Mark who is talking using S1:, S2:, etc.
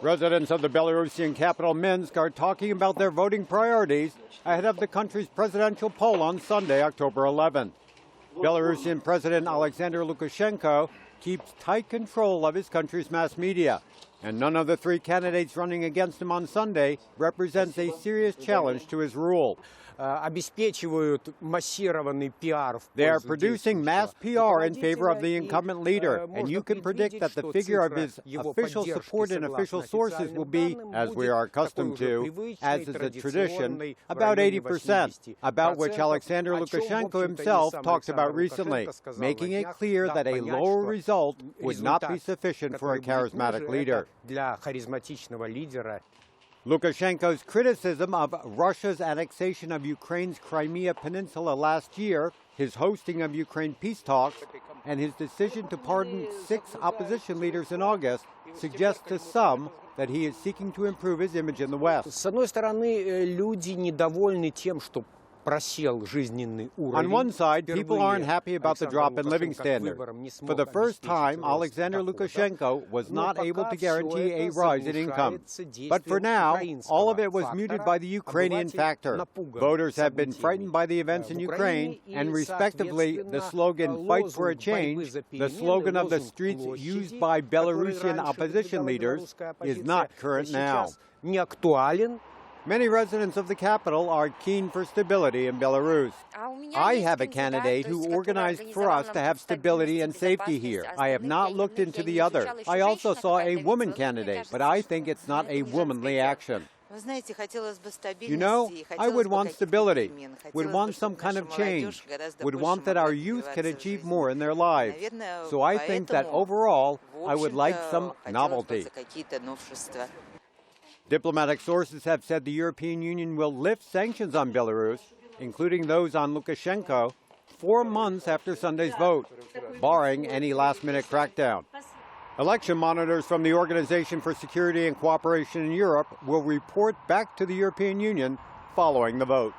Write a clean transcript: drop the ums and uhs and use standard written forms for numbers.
S1: Residents of the Belarusian capital Minsk are talking about their voting priorities ahead of the country's presidential poll on Sunday, October 11th. Belarusian President Alexander Lukashenko keeps tight control of his country's mass media, and none of the three candidates running against him on Sunday represents a serious challenge to his rule. They are producing mass PR in favor of the incumbent leader, and you can predict that the figure of his official support in official sources will be, as we are accustomed to, as is a tradition, about 80%, about which Alexander Lukashenko himself talked about recently, making it clear that a lower result would not be sufficient for a charismatic leader. Lukashenko's criticism of Russia's annexation of Ukraine's Crimea Peninsula last year, his hosting of Ukraine peace talks, and his decision to pardon 6 opposition leaders in August suggest to some that he is seeking to improve his image in the West. On one side, people aren't happy about the drop in living standards. For the first time, Alexander Lukashenko was not able to guarantee a rise in income. But for now, all of it was muted by the Ukrainian factor. Voters have been frightened by the events in Ukraine, and respectively, the slogan "Fight for a Change," the slogan of the streets used by Belarusian opposition leaders, is not current now. Many residents of the capital are keen for stability in Belarus. I have a candidate who organized for us to have stability and safety here. I have not looked into the other. I also saw a woman candidate, but I think it's not a womanly action. You know, I would want stability, would want some kind of change, would want that our youth can achieve more in their lives. So I think that overall, I would like some novelty. Diplomatic sources have said the European Union will lift sanctions on Belarus, including those on Lukashenko, 4 months after Sunday's vote, barring any last-minute crackdown. Election monitors from the Organization for Security and Cooperation in Europe will report back to the European Union following the vote.